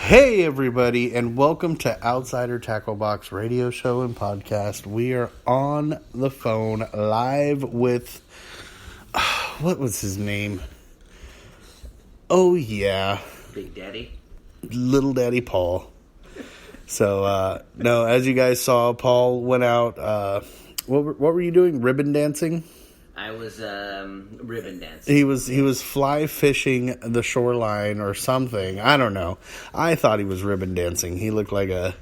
Hey everybody, and welcome to Outsider Tackle Box radio show and podcast. We are on the phone live with, what was his name? Oh yeah. Big Daddy? Little Daddy Paul. So, no, as you guys saw, Paul went out, what were you doing? Ribbon dancing? I was ribbon dancing. He was fly fishing the shoreline or something. I don't know. I thought he was ribbon dancing. He looked like a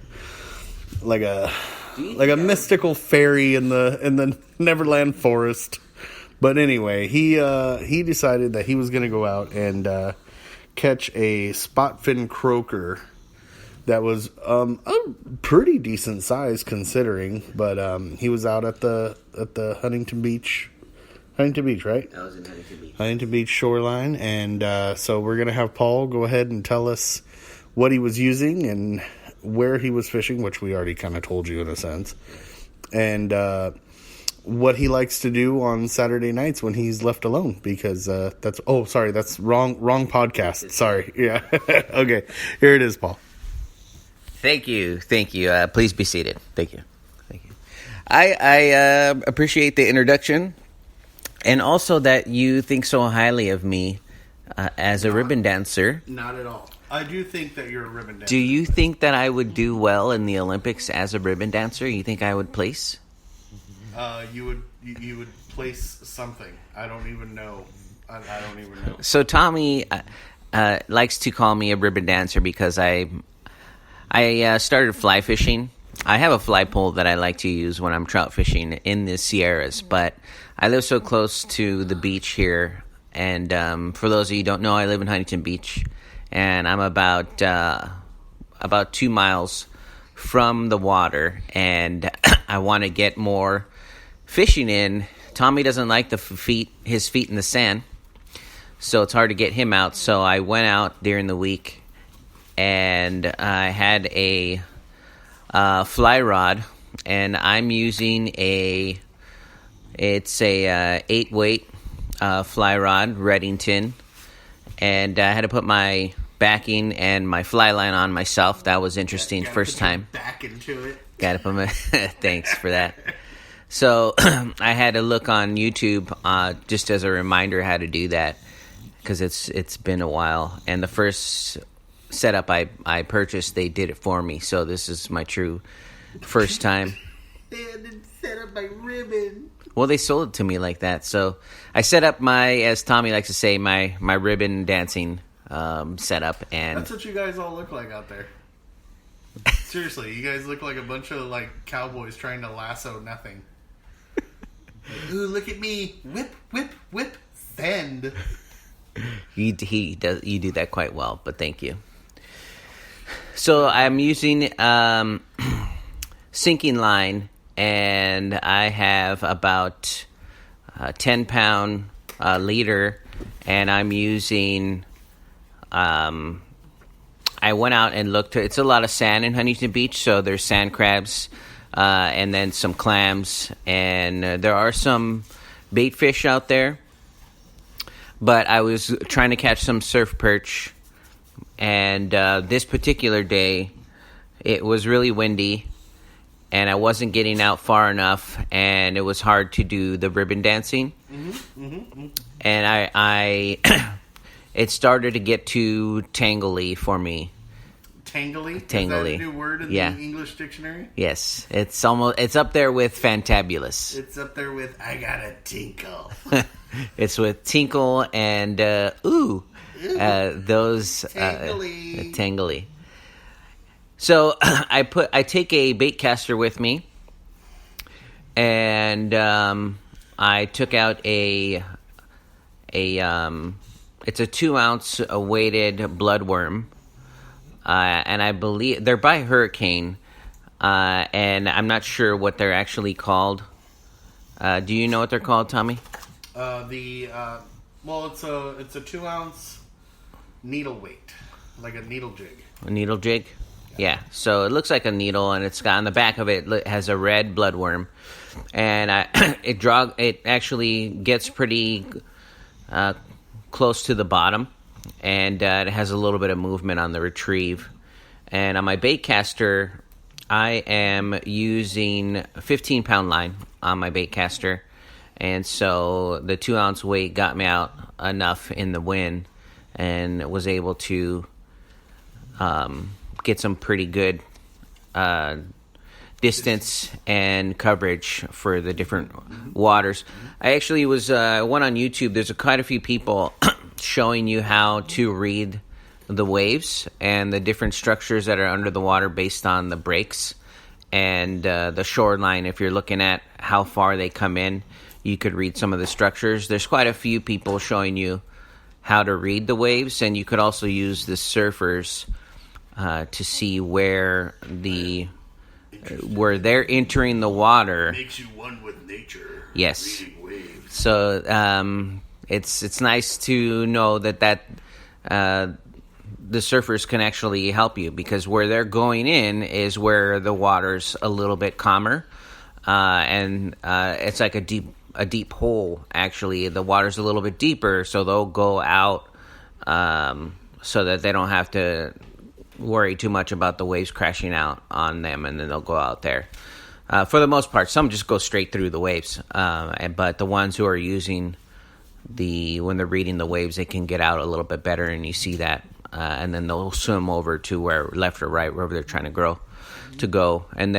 mystical fairy in the Neverland forest. But anyway, he decided that he was going to go out and catch a spot fin croaker that was a pretty decent size considering. But he was out at the Huntington Beach, right? I was in Huntington Beach. Huntington Beach shoreline, and so we're going to have Paul go ahead and tell us what he was using and where he was fishing, which we already kind of told you in a sense, and what he likes to do on Saturday nights when he's left alone, because that's wrong podcast. Sorry. Yeah. Okay, here it is, Paul. Thank you. Please be seated. Thank you. I appreciate the introduction. And also that you think so highly of me as a ribbon dancer. Not at all. I do think that you're a ribbon dancer. Do you think that I would do well in the Olympics as a ribbon dancer? You think I would place? You would place something. I don't even know. I don't even know. So Tommy likes to call me a ribbon dancer because I started fly fishing. I have a fly pole that I like to use when I'm trout fishing in the Sierras, but I live so close to the beach here, and for those of you who don't know, I live in Huntington Beach, and I'm about 2 miles from the water, and I want to get more fishing in. Tommy doesn't like his feet in the sand, so it's hard to get him out, so I went out during the week, and I had a fly rod, and I'm using it's a 8-weight fly rod, Reddington, and I had to put my backing and my fly line on myself. That was interesting, first time. Back into it. Got to put my thanks for that. So I had to look on YouTube just as a reminder how to do that, because it's been a while. And the first setup I purchased, they did it for me. So this is my true first time. They had to set up my ribbon. Well, they sold it to me like that. So I set up as Tommy likes to say, my ribbon dancing setup. And that's what you guys all look like out there. Seriously, you guys look like a bunch of cowboys trying to lasso nothing. Ooh, look at me. Whip, whip, whip, send. You do that quite well, but thank you. So I'm using sinking line, and I have about 10-pound leader, and I'm using. I went out and looked. It's a lot of sand in Huntington Beach, so there's sand crabs, and then some clams, and there are some bait fish out there. But I was trying to catch some surf perch, and this particular day, it was really windy, and I wasn't getting out far enough, and it was hard to do the ribbon dancing. And I it started to get too tangly for me. Tangly? Tangly. Is that a new word in the English dictionary? Yes, it's up there with fantabulous. It's up there with I gotta tinkle. It's with tinkle and those tangly. Tangly. So I take a bait caster with me, and I took out it's a 2-ounce weighted bloodworm, and I believe they're by Hurricane, and I'm not sure what they're actually called. Do you know what they're called, Tommy? It's a 2-ounce needle weight, like a needle jig. A needle jig? Yeah. So it looks like a needle, and it's got on the back of it has a red bloodworm, and it actually gets pretty close to the bottom, and it has a little bit of movement on the retrieve. And on my bait caster, I am using a 15-pound line on my bait caster. And so the 2-ounce weight got me out enough in the wind and was able to get some pretty good distance and coverage for the different waters. I actually went on YouTube. There's quite a few people showing you how to read the waves and the different structures that are under the water based on the breaks and the shoreline. If you're looking at how far they come in, you could read some of the structures. There's quite a few people showing you how to read the waves, and you could also use the surfers to see where they're entering the water. It makes you one with nature. Yes. Reading waves. So it's nice to know that the surfers can actually help you, because where they're going in is where the water's a little bit calmer, and it's like a deep hole. Actually, the water's a little bit deeper, so they'll go out so that they don't have to worry too much about the waves crashing out on them, and then they'll go out there. For the most part, some just go straight through the waves, but the ones who are using when they're reading the waves, they can get out a little bit better, and you see that, and then they'll swim over to where left or right, wherever they're trying to go, and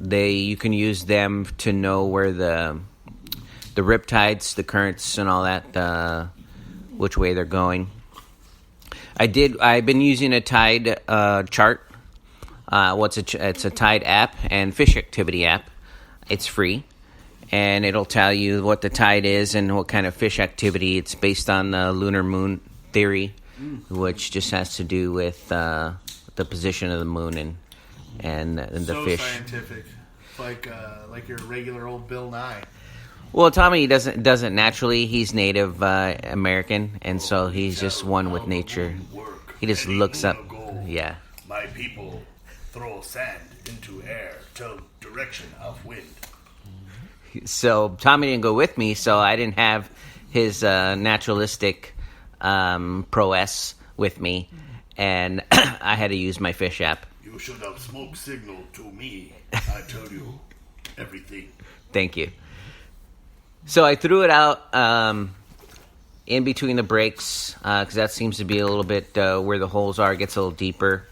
you can use them to know where the riptides, the currents, and all that, which way they're going. I've been using a tide chart. It's a tide app and fish activity app. It's free, and it'll tell you what the tide is and what kind of fish activity. It's based on the lunar moon theory, which just has to do with the position of the moon and the so fish. Scientific, like your regular old Bill Nye. Well, Tommy doesn't naturally. He's Native American, and so he's just one with nature. He just looks up. Yeah. My people throw sand into air, tell direction of wind. So Tommy didn't go with me, so I didn't have his naturalistic prowess with me, and I had to use my fish app. You should have smoke signaled to me. I told you everything. Thank you. So I threw it out in between the breaks, because that seems to be a little bit where the holes are. It gets a little deeper,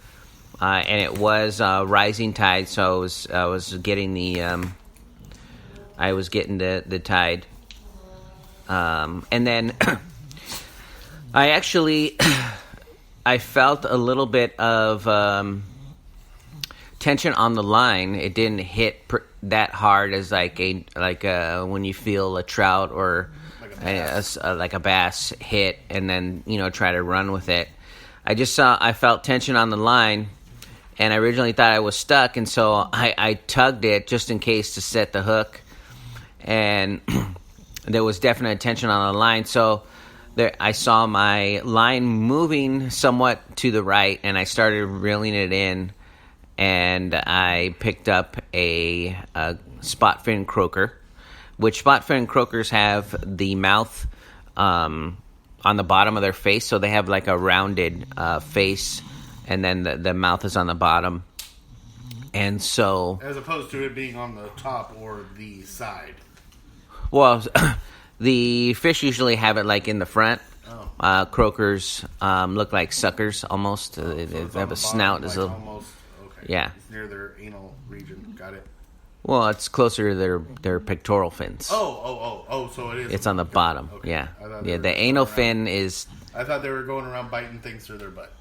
and it was rising tide, so I was getting the tide, and then I felt a little bit of tension on the line. It didn't hit that hard as like when you feel a trout or like a bass hit, and then try to run with it. I felt tension on the line, and I originally thought I was stuck, and so I tugged it just in case to set the hook, and there was definite tension on the line. So I saw my line moving somewhat to the right, and I started reeling it in. And I picked up a spot fin croaker, which spot fin croakers have the mouth on the bottom of their face, so they have like a rounded face, and then the mouth is on the bottom. And so, as opposed to it being on the top or the side. Well, the fish usually have it like in the front. Oh. Croakers look like suckers almost. They have a snout as a almost. Okay. Yeah. It's near their anal region. Got it. Well, it's closer to their pectoral fins. Oh, so it is. It's on the bottom. Okay. Yeah. The anal fin is. I thought they were going around biting things through their butt.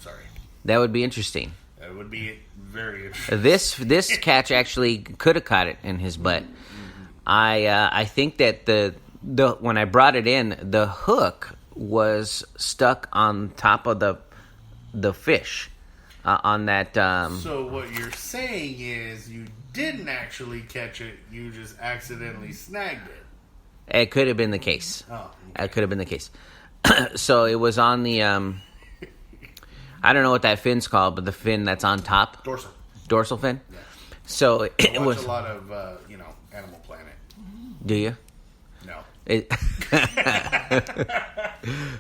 Sorry. That would be interesting. That would be very interesting. This catch actually could have caught it in his butt. Mm-hmm. I think that the when I brought it in, the hook was stuck on top of the fish. On that. So what you're saying is you didn't actually catch it; you just accidentally snagged it. It could have been the case. Oh, okay. It could have been the case. So it was on the. I don't know what that fin's called, but the fin that's on top. Dorsal fin. Yeah. So I watch a lot of Animal Planet. Do you? No. It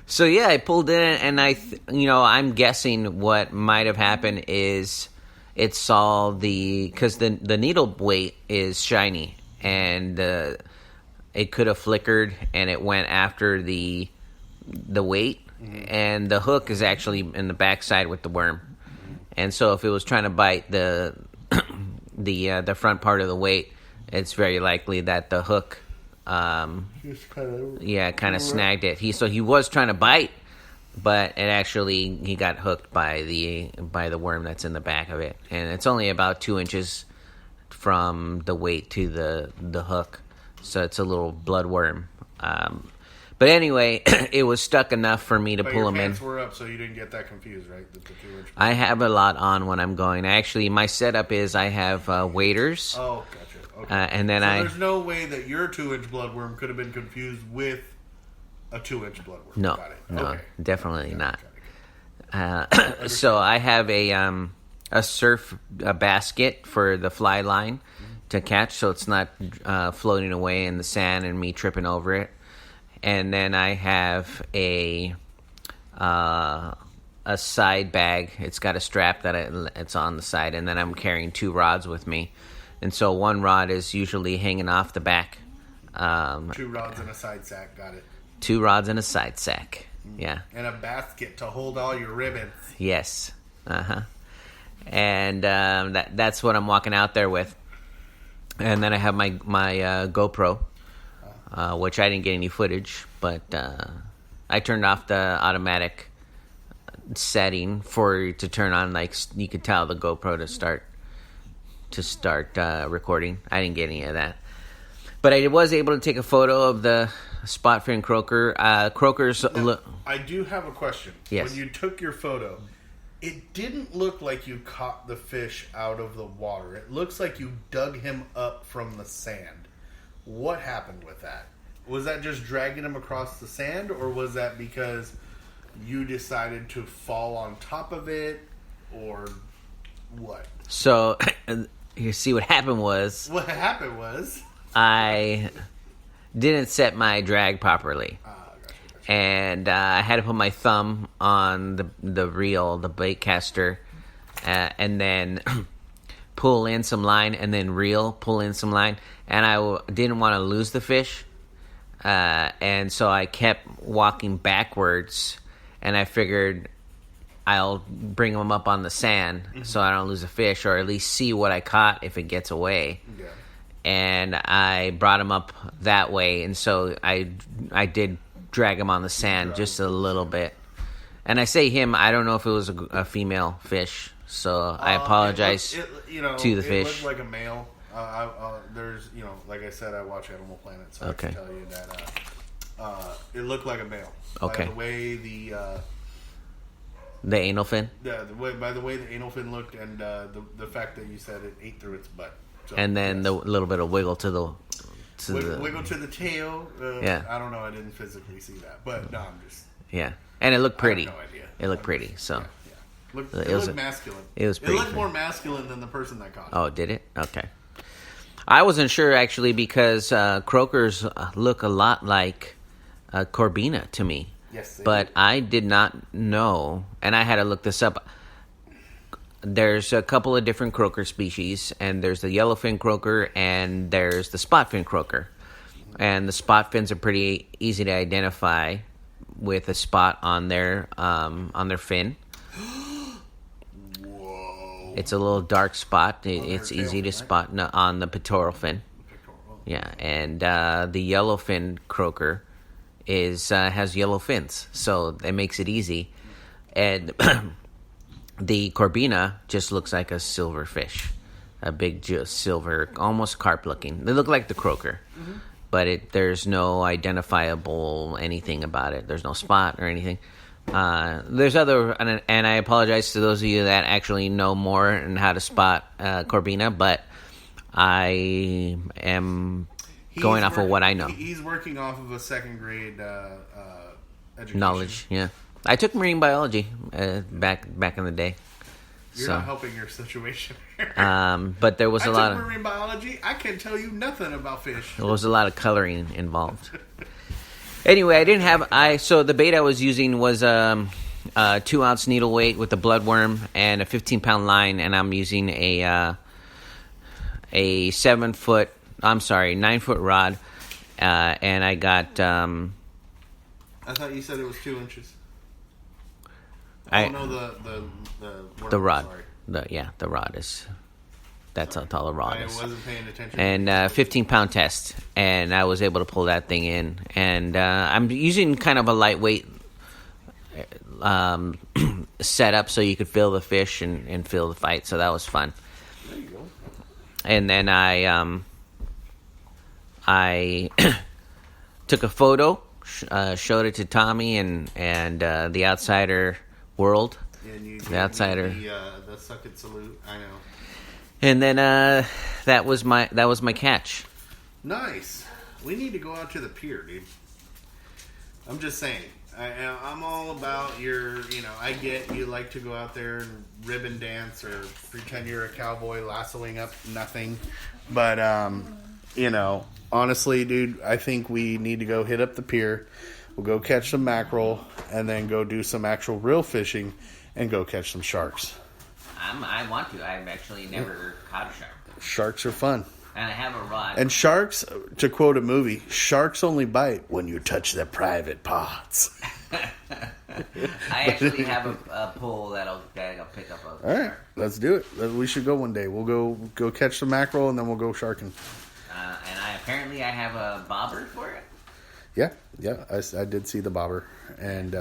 So yeah, I pulled in and I'm guessing what might have happened is it saw because the needle weight is shiny and it could have flickered and it went after the weight, and the hook is actually in the backside with the worm, and so if it was trying to bite the front part of the weight, it's very likely that the hook kind of snagged it. He was trying to bite, but he got hooked by the worm that's in the back of it, and it's only about 2 inches from the weight to the hook, so it's a little blood worm. But anyway, it was stuck enough for me to pull him in. Your pants were up, so you didn't get that confused, right? The 2-inch. I have a lot on when I'm going. Actually, my setup is I have waders. Oh, gotcha. Okay. And then there's no way that your 2-inch bloodworm could have been confused with a 2-inch bloodworm. No, Got it. no, Okay. definitely not. So I have a surf basket for the fly line to catch, so it's not floating away in the sand and me tripping over it. And then I have a side bag. It's got a strap that it's on the side, and then I'm carrying 2 rods with me. And so one rod is usually hanging off the back. 2 rods and a side sack. Got it. 2 rods and a side sack. Yeah. And a basket to hold all your ribbons. Yes. Uh-huh. And that's what I'm walking out there with. And then I have my GoPro, which I didn't get any footage, but I turned off the automatic setting to turn on, like you could tell the GoPro to start recording. I didn't get any of that, but I was able to take a photo of the spot fin croaker. Croakers look. I do have a question. Yes. When you took your photo, it didn't look like you caught the fish out of the water. It looks like you dug him up from the sand. What happened with that? Was that just dragging him across the sand, or was that because you decided to fall on top of it, or what? So, you see what happened was... What happened was... I didn't set my drag properly. Gotcha. And I had to put my thumb on the reel, the bait caster, and then pull in some line, and then pull in some line. And I didn't want to lose the fish. And so I kept walking backwards, and I figured I'll bring them up on the sand so I don't lose a fish, or at least see what I caught if it gets away. Yeah. And I brought him up that way, and so I did drag him on the sand just a little bit. And I say him, I don't know if it was a female fish, so I apologize to the fish. It looked like a male. There's, like I said, I watch Animal Planet, so okay. I can tell you that it looked like a male. Okay. By the way the anal fin? By the way the anal fin looked, and the fact that you said it ate through its butt. So, and then the little bit of wiggle to the wiggle to the tail. Yeah. I don't know. I didn't physically see that, but no, I'm just. Yeah, and it looked pretty. I have no idea. It looked pretty. So. Yeah. It looked masculine. It was pretty. It looked more masculine than the person that caught it. Oh, did it? Okay. I wasn't sure actually because croakers look a lot like Corbina to me. Yes. But I did not know, and I had to look this up. There's a couple of different croaker species, and there's the yellowfin croaker, and there's the spotfin croaker. And the spot fins are pretty easy to identify with a spot on their fin. Whoa! It's a little dark spot. It's easy to right? spot on the pectoral fin. Yeah, and the yellowfin croaker has yellow fins, so it makes it easy. And the Corbina just looks like a silver fish, a big silver, almost carp looking. They look like the croaker, but there's no identifiable anything about it. There's no spot or anything. There's other, and I apologize to those of you that actually know more and how to spot Corbina, but I am going off of what I know. He's working off of a second grade education. Knowledge, yeah. I took marine biology back in the day. You're not helping your situation. But there was a lot of marine biology. I can tell you nothing about fish. There was a lot of coloring involved. Anyway, I didn't have so the bait I was using was 2-ounce needle weight with a bloodworm and a 15-pound line, and I'm using a 9-foot rod, and I got. I thought you said it was 2 inches. The rod. Sorry. The rod is. That's how tall the rod is. I wasn't paying attention. And 15-pound test, and I was able to pull that thing in. And I'm using kind of a lightweight setup so you could feel the fish and feel the fight. So that was fun. There you go. And then I took a photo, showed it to Tommy and the Outsider World. And you The Outsider. The suck it salute. I know. And then that was my catch. Nice. We need to go out to the pier, dude. I'm just saying. I'm all about your, I get you like to go out there and ribbon dance or pretend you're a cowboy lassoing up nothing. But, honestly, dude, I think we need to go hit up the pier. We'll go catch some mackerel and then go do some actual real fishing and go catch some sharks. I want to. I've actually never caught a shark. Sharks are fun. And I have a rod. And sharks, to quote a movie, sharks only bite when you touch their private parts. I actually have a pole that I'll pick up. All right, let's do it. We should go one day. We'll go catch some mackerel and then we'll go sharking. And I have a bobber for it. Yeah, I did see the bobber, and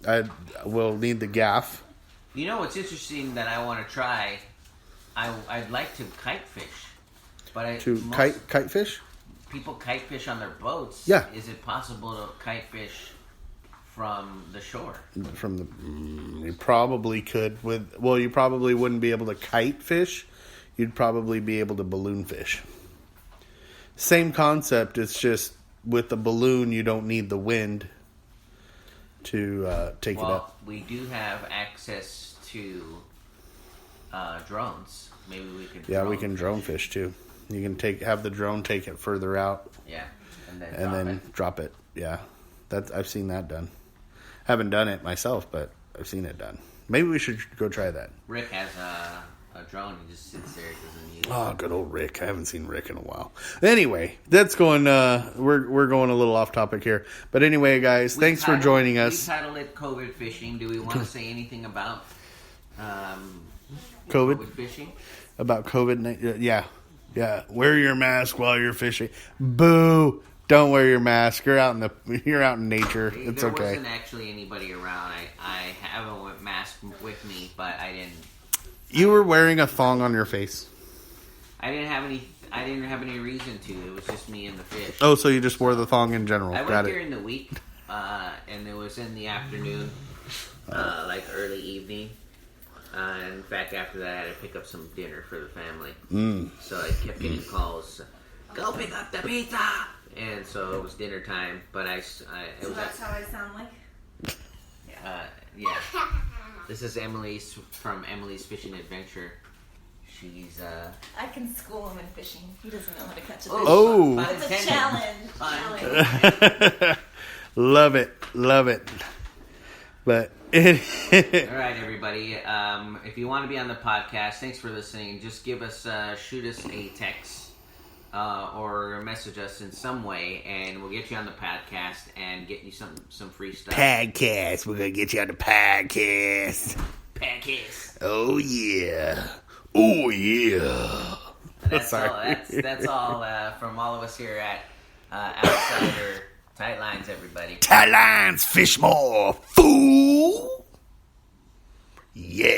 I will need the gaff. You know what's interesting that I want to try? I'd like to kite fish, but kite fish. People kite fish on their boats. Yeah. Is it possible to kite fish from the shore? You probably could. You probably wouldn't be able to kite fish. You'd probably be able to balloon fish. Same concept. It's just with the balloon, you don't need the wind to take it up. We do have access to drones. Maybe we could. Yeah, we can drone fish too. You can have the drone take it further out. Yeah, and then drop it. Yeah, I've seen that done. Haven't done it myself, but I've seen it done. Maybe we should go try that. Rick has a drone. He just sits there. Doesn't use it. Oh, good old Rick. I haven't seen Rick in a while. Anyway, that's going. We're going a little off topic here, but anyway, guys, thanks for joining us. We titled it COVID fishing. Do we want to say anything about COVID fishing? About COVID? Yeah. Wear your mask while you're fishing. Boo! Don't wear your mask. You're out in nature. It's okay. There wasn't actually anybody around. I have a mask with me, but I didn't. You were wearing a thong on your face. I didn't have any reason to. It was just me and the fish. Oh, so you just wore the thong in general. I went during the week, and it was in the afternoon, like early evening. In fact, after that, I had to pick up some dinner for the family. So I kept getting calls, go pick up the pizza! And so it was dinner time, but So that's how I sound like? yeah. This is Emily's from Emily's Fishing Adventure. She's I can school him in fishing. He doesn't know how to catch a fish. Oh. It's a challenge. Love it. But all right, everybody. If you want to be on the podcast, thanks for listening. Just shoot us a text or message us in some way, and we'll get you on the podcast and get you some free stuff. Podcast. We're gonna get you on the podcast. Podcast. Oh yeah. That's all from all of us here at Outsider Tight Lines, everybody. Tight lines, fish more, fool. Yeah.